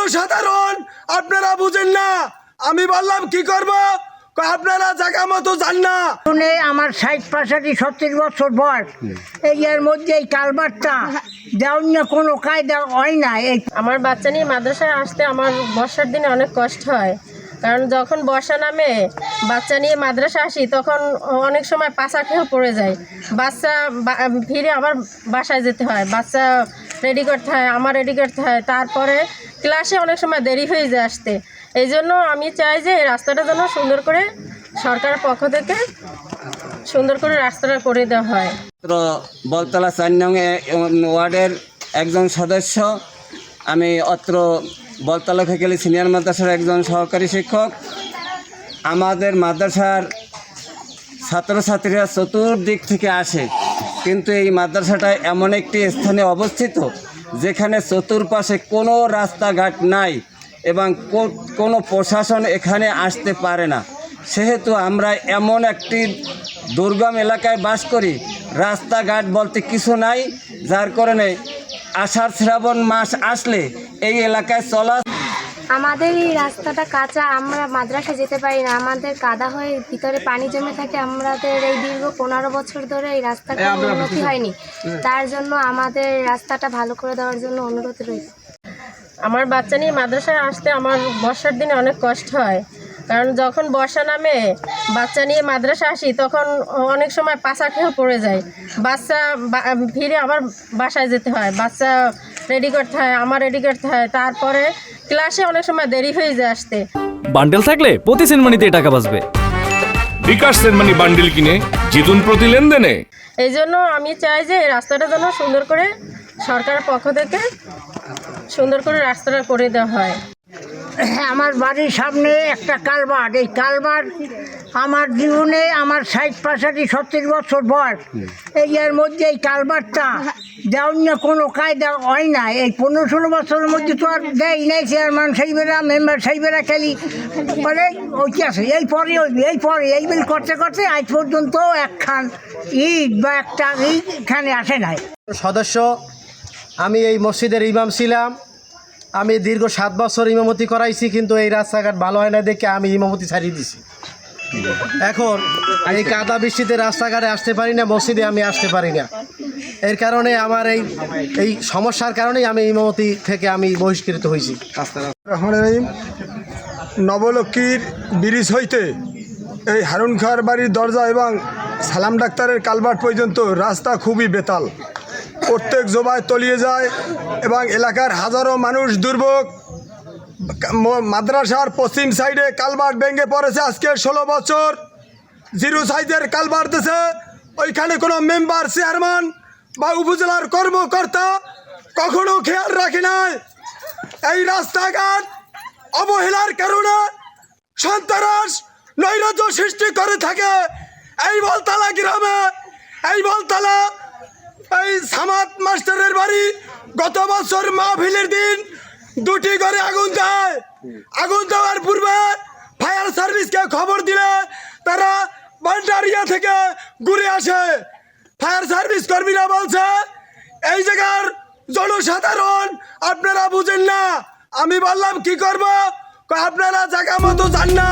জনসাধারণ আপনারা বুঝেন না, আমি বললাম কি করব, আপনারা জায়গা মতো যান না। আমার 60-65-70 বছর বয়স, এই এর মধ্যে এই কালভার্টটা দেওয়ার না কোনো কায়দা হয় না। আমার বাচ্চা নিয়ে মাদ্রাসায় আসতে আমার বর্ষার দিনে অনেক কষ্ট হয়, কারণ যখন বর্ষা নামে বাচ্চা নিয়ে মাদ্রাসা আসি তখন অনেক সময় পাশা খেয়েও পড়ে যায়। বাচ্চা ফিরে আবার বাসায় যেতে হয়, বাচ্চা রেডি করতে হয়, আমার রেডি করতে হয়, তারপরে ক্লাসে অনেক সময় দেরি হয়ে যায় আসতে। এই জন্য আমি চাই যে এই রাস্তাটা যেন সুন্দর করে সরকারের পক্ষ থেকে সুন্দর করে রাস্তাটা করে দেওয়া হয়। বলতলা 4 নং ওয়ার্ডের একজন সদস্য। আমি অত্র বলতলা ফেকেলি সিনিয়র মাদ্রাসার একজন সহকারী শিক্ষক। আমাদের মাদ্রাসার ছাত্রছাত্রীরা চতুর্দিক থেকে আসে, কিন্তু এই মাদ্রাসাটা এমন একটি স্থানে অবস্থিত যেখানে চতুর্পাশে কোনো রাস্তাঘাট নাই এবং কোনো প্রশাসন এখানে আসতে পারে না। সেহেতু আমরা এমন একটি দুর্গম এলাকায় বাস করি, রাস্তাঘাট বলতে কিছু নাই, যার কারণে আষাঢ় শ্রাবণ মাস আসলে এই এলাকায় চলা। আমাদের এই রাস্তাটা কাঁচা, আমরা মাদ্রাসা যেতে পারি না, আমাদের কাদা হয়ে ভিতরে পানি জমে থাকে। আমাদের এই দীর্ঘ 15 বছর ধরে এই রাস্তাটা উন্নতি হয়নি, তার জন্য আমাদের রাস্তাটা ভালো করে দেওয়ার জন্য অনুরোধ রয়েছে। আমার বাচ্চা নিয়ে মাদ্রাসায় আসতে আমার বর্ষার দিনে অনেক কষ্ট হয়, কারণ যখন বর্ষা নামে বাচ্চা নিয়ে মাদ্রাসা আসি তখন অনেক সময় পাশা খেয়েও পড়ে যায়। বাচ্চা ফিরে আবার বাসায় যেতে হয়, বাচ্চা রেডি করতে হয়, আমার রেডি করতে হয়, তারপরে ক্লাসে অনেক সময় দেরি হয়ে যায় আসতে। বান্ডেল থাকলে প্রতি সেনমানিতে টাকা বাঁচবে। বিকাশ সেনমানি বান্ডেল কিনে জিতুন প্রতি লেনদেনে। এই জন্য আমি চাই যে এই রাস্তাটা যেন সুন্দর করে সরকারের পক্ষ থেকে সুন্দর করে রাস্তাটা করে দেওয়া হয়। আমার বাড়ির সামনে একটা কালভার্ট, এই কালভার্ট আমার জীবনে আমার 60-65-70 বছর বয়স, এই এর মধ্যে এই কালভার্টটা দেওয়ার না কোনো কায়দা হয় না। এই 15-16 বছরের মধ্যে তো আর দেয় নাই, চেয়ারম্যান সাহেবেরা মেম্বার সাহেবেরা খালি বলে ওইটি আছে, এই পরে এই বিল করতে করতে আজ পর্যন্ত একখান ইট বা একটা ইট এখানে আসে নাই। সদস্য আমি এই মসজিদের ইমাম ছিলাম। আমি দীর্ঘ 7 বছর ইমামতি করাইছি, কিন্তু এই রাস্তাঘাট ভালো হয় না দেখে আমি ইমামতি ছাড়িয়ে দিছি। এখন এই কাদা বৃষ্টিতে রাস্তাঘাটে আসতে পারি না, মসজিদে আমি আসতে পারি না। এর কারণে আমার এই সমস্যার কারণেই আমি ইমামতি থেকে আমি বহিষ্কৃত হয়েছি। নবলক্ষ্মীর ব্রিজ হইতে এই হারুন খাঁর বাড়ির দরজা এবং সালাম ডাক্তারের কালভার্ট পর্যন্ত রাস্তা খুবই বেতাল, প্রত্যেক জোবায় তলিয়ে যায় এবং এলাকার হাজারো মানুষ দুর্ভোগ। মাদ্রাসার পশ্চিম সাইডে কালভার্ট ভেঙে পড়েছে আজকে 16 বছর, 0 সাইজের কালভার্ট দিয়েছে, ওইখানে কোনো মেম্বার চেয়ারম্যান বা উপজেলার কর্মকর্তা কখনো খেয়াল রাখে নাই। এই রাস্তাঘাট অবহেলার কারণে সন্ত্রাস নৈরাজ্য সৃষ্টি করে থাকে। এই বলতলা গ্রামে, এই বলতলা এই সামাদ মাস্টারের বাড়ি গত বছর মাহফিলের দিন 2টি ঘরে আগুন দেয়। আগুন দেওয়ার পূর্বে ফায়ার সার্ভিসকে খবর দিলে তারা ভান্ডারিয়া থেকে ঘুরে আসে। ফায়ার সার্ভিস কর্মীরা বলছে এই জায়গার জনসাধারণ আপনারা বুঝেন না। আমি বললাম কি করব, আপনারা জায়গা মতো যান না।